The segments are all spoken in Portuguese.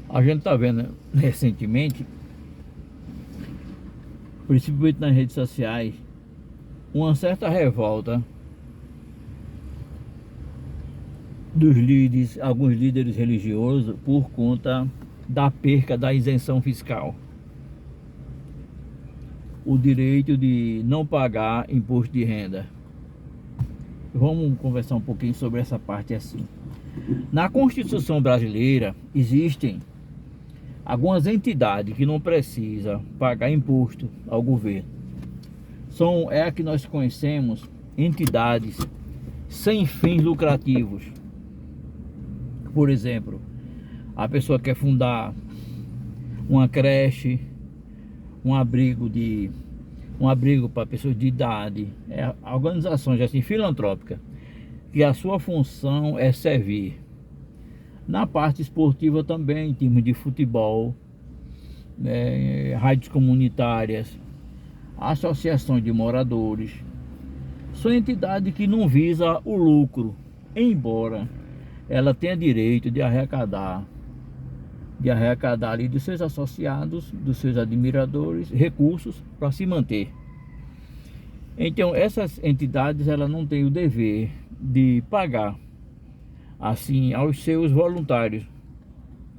A gente está vendo recentemente, principalmente nas redes sociais, uma certa revolta dos líderes, alguns líderes religiosos, por conta da perca da isenção fiscal. O direito de não pagar imposto de renda. Vamos conversar um pouquinho sobre essa parte assim. Na Constituição brasileira existem algumas entidades que não precisam pagar imposto ao governo. É a que nós conhecemos entidades sem fins lucrativos. Por exemplo, a pessoa quer fundar uma creche, um abrigo para pessoas de idade, organizações assim filantrópicas, que a sua função é servir. Na parte esportiva também, em termos de futebol, rádios comunitárias, associações de moradores, são entidades que não visam o lucro, embora ela tenha direito de arrecadar ali dos seus associados, dos seus admiradores, recursos para se manter. Então essas entidades, ela não têm o dever de pagar assim aos seus voluntários,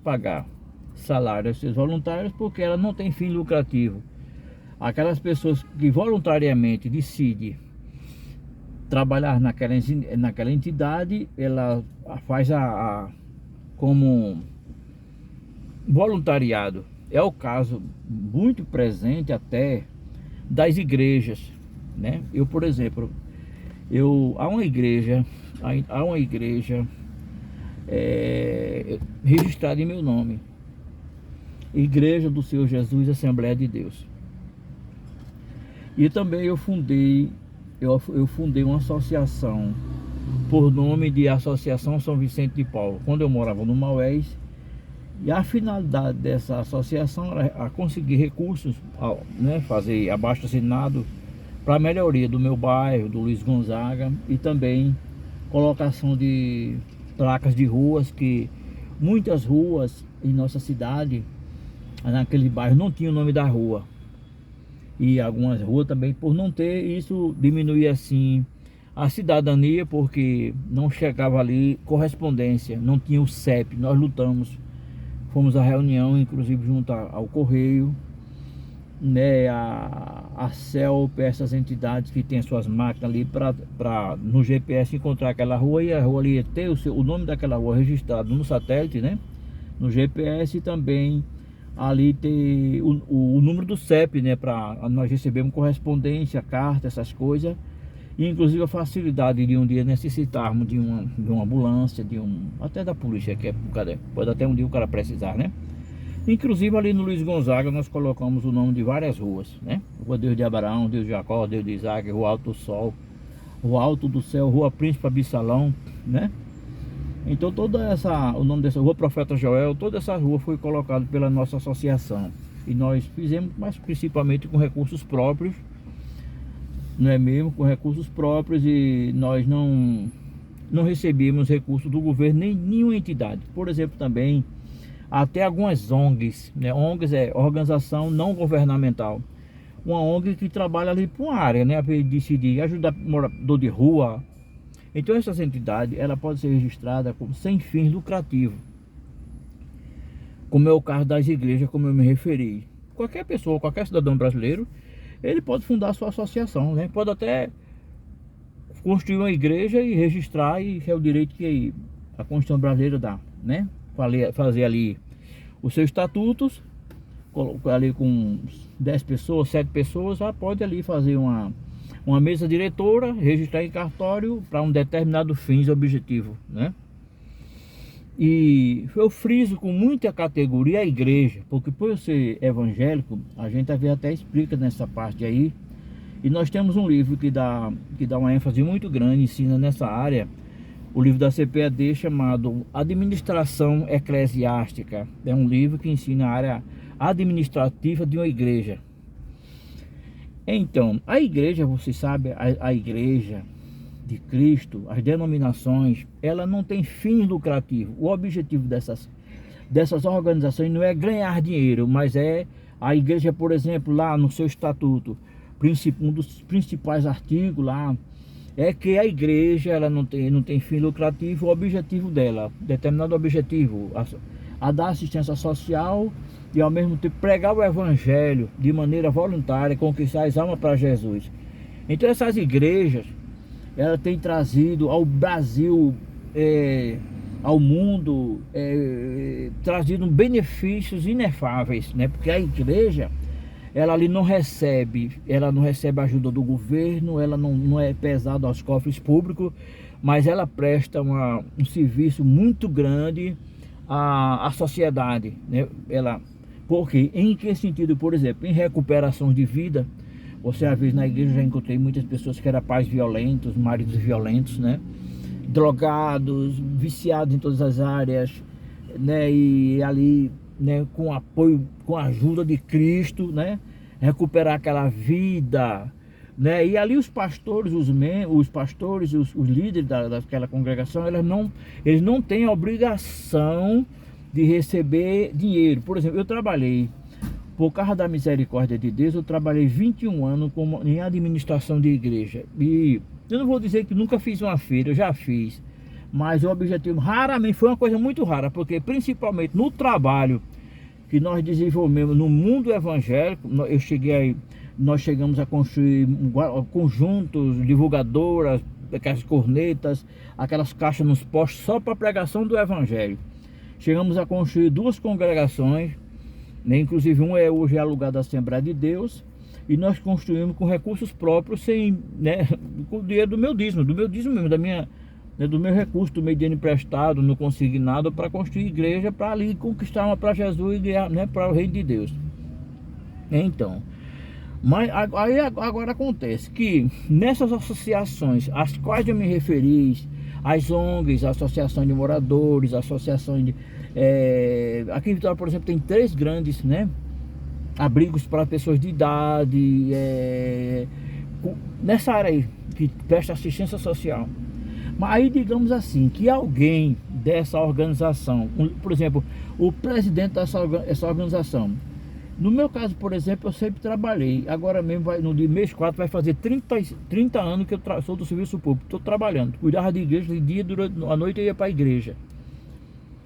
pagar salário aos seus voluntários, porque ela não tem fim lucrativo. Aquelas pessoas que voluntariamente decidem trabalhar naquela entidade, ela faz como voluntariado. É o caso muito presente até das igrejas, né? Eu, por exemplo, há uma igreja registrada em meu nome, Igreja do Senhor Jesus, Assembleia de Deus. E também eu fundei uma associação por nome de Associação São Vicente de Paulo, quando eu morava no Maués. E a finalidade dessa associação era conseguir recursos, né, fazer abaixo-assinado para a melhoria do meu bairro, do Luiz Gonzaga, e também colocação de placas de ruas, que muitas ruas em nossa cidade, naquele bairro, não tinha o nome da rua. E algumas ruas também, por não ter, isso diminuía assim a cidadania, porque não chegava ali correspondência, não tinha o CEP. Nós lutamos, fomos à reunião, inclusive junto ao Correio, né, a CELP, essas entidades que têm suas máquinas ali para no GPS encontrar aquela rua, e a rua ali ter o nome daquela rua registrado no satélite, né, no GPS, e também ali ter o número do CEP, né, para nós recebermos correspondência, carta, essas coisas. E inclusive a facilidade de um dia necessitarmos de uma ambulância, até da polícia, que pode até um dia o cara precisar, né? Inclusive ali no Luiz Gonzaga nós colocamos o nome de várias ruas, né? Rua Deus de Abraão, Deus de Jacó, Deus de Isaac, Rua Alto do Sol, Rua Alto do Céu, Rua Príncipe Absalão, né? Então o nome dessa rua, Profeta Joel, toda essa rua foi colocada pela nossa associação. E nós fizemos, mas principalmente com recursos próprios, não é mesmo? Com recursos próprios, e nós não recebíamos recursos do governo, nem nenhuma entidade. Por exemplo, também até algumas ONGs, né? ONGs é organização não governamental. Uma ONG que trabalha ali para uma área, né? Para decidir ajudar morador de rua. Então essas entidades, ela pode ser registrada como sem fins lucrativos, como é o caso das igrejas, como eu me referi. Qualquer pessoa, qualquer cidadão brasileiro, ele pode fundar a sua associação, né? Pode até construir uma igreja e registrar, e é o direito que a Constituição brasileira dá, né? Fazer ali os seus estatutos, ali com 10 pessoas, 7 pessoas, já pode ali fazer uma mesa diretora, registrar em cartório para um determinado fins objetivo, né? E eu friso com muita categoria a igreja, porque por eu ser evangélico, a gente às vezes até explica nessa parte aí. E nós temos um livro que dá uma ênfase muito grande, ensina nessa área, o livro da CPAD, chamado Administração Eclesiástica. É um livro que ensina a área administrativa de uma igreja. Então, a igreja, você sabe, a igreja de Cristo, as denominações, ela não tem fim lucrativo. O objetivo dessas organizações não é ganhar dinheiro, mas é a igreja, por exemplo, lá no seu estatuto, um dos principais artigos lá é que a igreja ela não tem fim lucrativo. O objetivo dela, determinado objetivo, a dar assistência social e ao mesmo tempo pregar o evangelho de maneira voluntária, conquistar as almas para Jesus. Então essas igrejas, ela tem trazido ao Brasil, ao mundo, trazido benefícios inefáveis, né? Porque a igreja, ela ali não recebe ajuda do governo, ela não é pesada aos cofres públicos, mas ela presta um serviço muito grande à sociedade, né? Porque em que sentido? Por exemplo, em recuperação de vida. Você, às vezes, na igreja já encontrei muitas pessoas que eram pais violentos, maridos violentos, né? Drogados, viciados em todas as áreas, né? E ali, né, com apoio, com a ajuda de Cristo, né? Recuperar aquela vida, né? E ali os pastores, os líderes daquela congregação, eles não têm a obrigação de receber dinheiro. Por exemplo, eu trabalhei, por causa da misericórdia de Deus, eu trabalhei 21 anos em administração de igreja. E eu não vou dizer que nunca fiz uma feira, eu já fiz. Mas o objetivo, raramente, foi uma coisa muito rara, porque principalmente no trabalho que nós desenvolvemos no mundo evangélico, nós chegamos a construir conjuntos, divulgadoras, aquelas cornetas, aquelas caixas nos postos, só para pregação do evangelho. Chegamos a construir 2 congregações, né? Inclusive hoje é alugado da Assembleia de Deus, e nós construímos com recursos próprios, sem, né, com o dinheiro do meu dízimo mesmo, do meu recurso, do meu dinheiro emprestado, não consegui nada para construir igreja, para ali conquistar uma para Jesus, né, para o reino de Deus. Então, mas aí agora acontece que nessas associações às quais eu me referi, as ONGs, a Associação de Moradores, a Associação de... aqui em Vitória, por exemplo, tem 3 grandes, né, abrigos para pessoas de idade, nessa área aí, que presta assistência social. Mas aí, digamos assim, que alguém dessa organização, por exemplo, o presidente dessa organização, no meu caso, por exemplo, eu sempre trabalhei, agora mesmo, no dia mês 4, vai fazer 30 anos que eu sou do serviço público, estou trabalhando, cuidava de igreja, de dia, durante a noite eu ia para a igreja.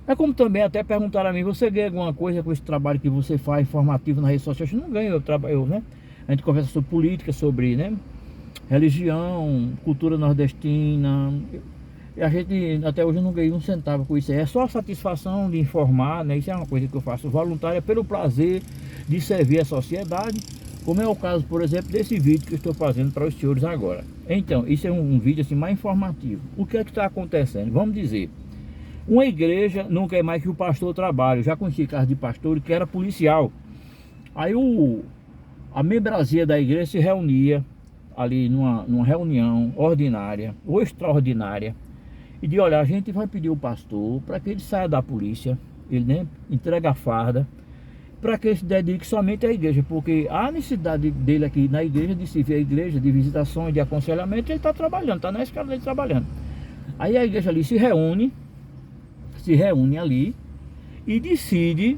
É como também até perguntaram a mim, você ganha alguma coisa com esse trabalho que você faz, informativo na rede social? Eu não ganho, né? A gente conversa sobre política, sobre, né, religião, cultura nordestina. E a gente, até hoje, eu não ganhei um centavo com isso. É só a satisfação de informar, né? Isso é uma coisa que eu faço voluntária pelo prazer de servir a sociedade, como é o caso, por exemplo, desse vídeo que eu estou fazendo para os senhores agora. Então, isso é um vídeo assim mais informativo. O que é que está acontecendo? Vamos dizer, uma igreja não quer mais que o pastor trabalhe. Eu já conheci casos de pastor que era policial. Aí a membresia da igreja se reunia ali numa reunião ordinária ou extraordinária e de olhar, a gente vai pedir o pastor para que ele saia da polícia, ele, né, entrega a farda, para que ele se dedique somente à igreja, porque a necessidade dele aqui na igreja, de se ver a igreja, de visitações, de aconselhamento, ele está trabalhando, está na escala dele trabalhando. Aí a igreja ali se reúne ali e decide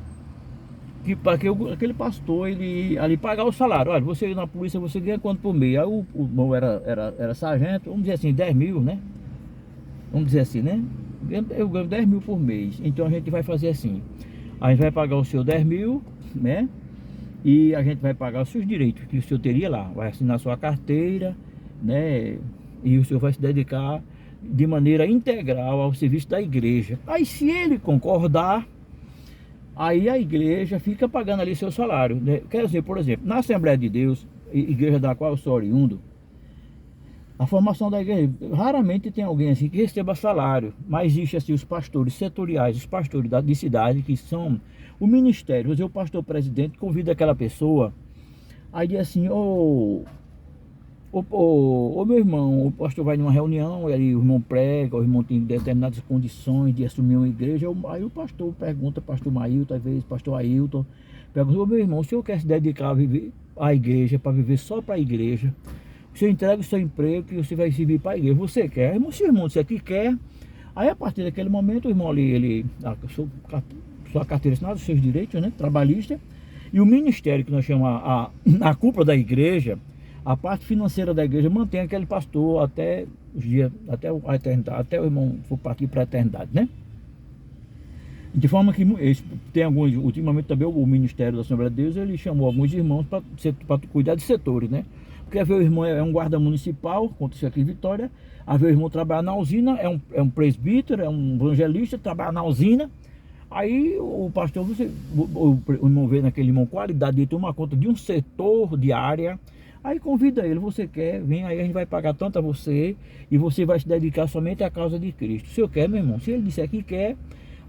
que para que aquele pastor ele ali pagar o salário. Olha, você na polícia, você ganha quanto por mês? Aí o irmão era sargento, vamos dizer assim, 10 mil, né? Vamos dizer assim, né? Eu ganho 10 mil por mês. Então a gente vai fazer assim, a gente vai pagar o seu 10 mil, né? E a gente vai pagar os seus direitos que o senhor teria lá, vai assinar sua carteira, né? E o senhor vai se dedicar de maneira integral ao serviço da igreja. Aí se ele concordar, aí a igreja fica pagando ali seu salário, né? Quer dizer, por exemplo, na Assembleia de Deus, igreja da qual eu sou oriundo, a formação da igreja, raramente tem alguém assim que receba salário, mas existe assim os pastores setoriais, os pastores de cidade, que são o ministério. O pastor presidente convida aquela pessoa, aí diz assim, ô meu irmão, o pastor vai numa reunião, aí o irmão prega, o irmão tem determinadas condições de assumir uma igreja, aí o pastor pergunta, pastor Mailton, às vezes pastor Ailton, pergunta, ô meu irmão, o senhor quer se dedicar a viver à igreja, para viver só para a igreja? O senhor entrega o seu emprego que você vai servir para a igreja, você quer? Se o irmão disser que quer, aí a partir daquele momento o irmão ali, sua carteira assinada, os seus direitos, né, trabalhista, e o ministério que nós chamamos a cúpula da igreja, a parte financeira da igreja mantém aquele pastor até os dias, até a eternidade, até o irmão for partir para a eternidade, né? De forma que tem alguns, ultimamente também o Ministério da Assembleia de Deus, ele chamou alguns irmãos para cuidar de setores, né? Porque às vezes o irmão é um guarda municipal, aconteceu aqui em Vitória, às vezes o irmão trabalha na usina, é um presbítero, é um evangelista, trabalha na usina. Aí o pastor, o irmão vê naquele irmão qualidade de tomar conta de um setor de área, aí convida ele, você quer, vem aí, a gente vai pagar tanto a você, e você vai se dedicar somente à causa de Cristo. Se eu quer, meu irmão, se ele disser que quer,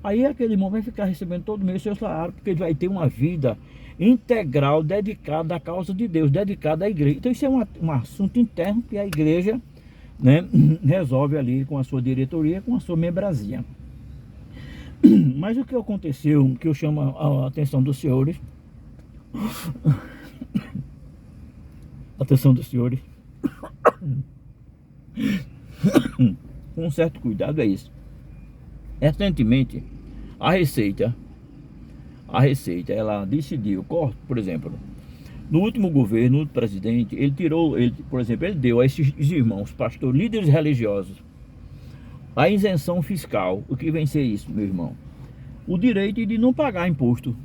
aí aquele irmão vai ficar recebendo todo mês o seu salário, porque ele vai ter uma vida integral dedicada à causa de Deus, dedicada à igreja. Então isso é um assunto interno que a igreja, né, resolve ali com a sua diretoria, com a sua membresia. Mas o que aconteceu, que eu chamo a atenção dos senhores, com um certo cuidado, é isso. Recentemente, a Receita, ela decidiu, por exemplo, no último governo, o presidente, por exemplo, ele deu a esses irmãos, pastores, líderes religiosos, a isenção fiscal. O que vem ser isso, meu irmão? O direito de não pagar imposto,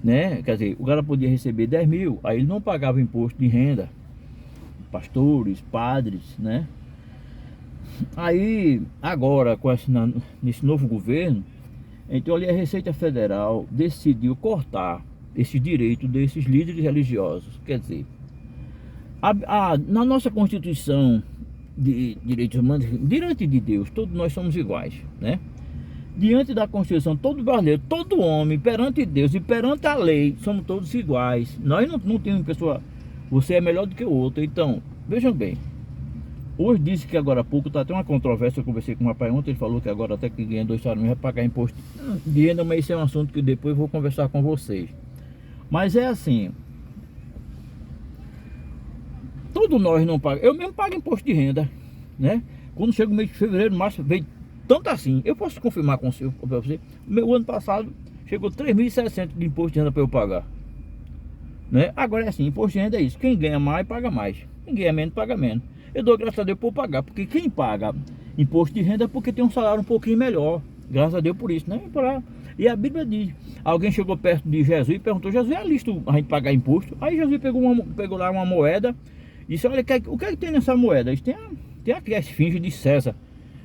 né? Quer dizer, o cara podia receber 10 mil, aí ele não pagava imposto de renda, pastores, padres, né? Aí, agora, nesse novo governo, então ali a Receita Federal decidiu cortar esse direito desses líderes religiosos. Quer dizer, na nossa Constituição de Direitos Humanos, diante de Deus, todos nós somos iguais, né? Diante da Constituição, todo brasileiro, todo homem, perante Deus e perante a lei, somos todos iguais. Nós não temos pessoa, você é melhor do que o outro. Então, vejam bem, hoje disse que agora há pouco está até uma controvérsia. Eu conversei com um rapaz ontem, ele falou que agora até que ganha 2 salários vai pagar imposto de renda, mas isso é um assunto que depois eu vou conversar com vocês. Mas é assim, todos nós não pagamos, eu mesmo pago imposto de renda, né? Quando chega o mês de fevereiro, março, vem tanto assim, eu posso confirmar com você, meu ano passado chegou 3.600 de imposto de renda para eu pagar, né? Agora é assim, imposto de renda é isso, quem ganha mais paga mais, quem ganha menos paga menos. Eu dou graças a Deus por pagar, porque quem paga imposto de renda é porque tem um salário um pouquinho melhor, graças a Deus por isso, né? E a Bíblia diz, alguém chegou perto de Jesus e perguntou, Jesus, é lícito a gente pagar imposto? Aí Jesus pegou lá uma moeda e disse, olha, o que é que tem nessa moeda? Ele disse, tem aqui a esfinge de César.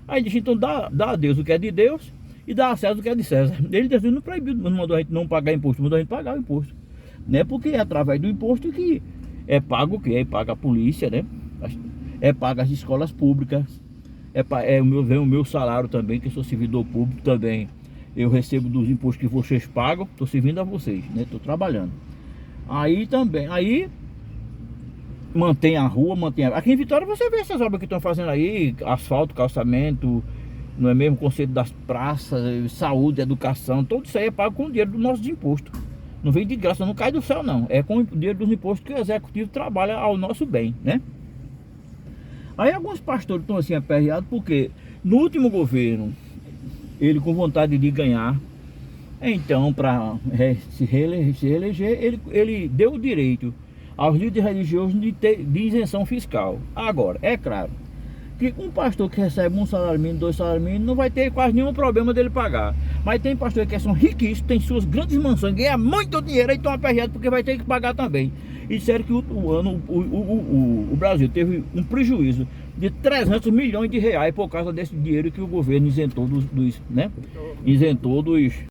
Aí disse, então dá a Deus o que é de Deus e dá a César o que é de César. Ele decidiu, não proibiu, não mandou a gente não pagar imposto, mandou a gente pagar o imposto, né? Porque é através do imposto que é pago o quê? É paga a polícia, né? É paga as escolas públicas, vem o meu salário também, que eu sou servidor público também. Eu recebo dos impostos que vocês pagam, estou servindo a vocês, né? Estou trabalhando. Aí também, mantém a rua, aqui em Vitória você vê essas obras que estão fazendo aí, asfalto, calçamento, não é mesmo? Conceito das praças, saúde, educação, tudo isso aí é pago com o dinheiro do nosso imposto. Não vem de graça, não cai do céu não, é com o dinheiro dos impostos que o executivo trabalha ao nosso bem, né? Aí alguns pastores estão assim aperreados porque no último governo, ele com vontade de ganhar, então para se reeleger, ele deu o direito aos líderes religiosos de isenção fiscal. Agora, é claro que um pastor que recebe um salário mínimo, 2 salários mínimos, não vai ter quase nenhum problema dele pagar. Mas tem pastores que são riquíssimos, tem suas grandes mansões, ganham muito dinheiro e estão aperreados porque vai ter que pagar também. E disseram que o Brasil teve um prejuízo de 300 milhões de reais por causa desse dinheiro que o governo isentou isentou dos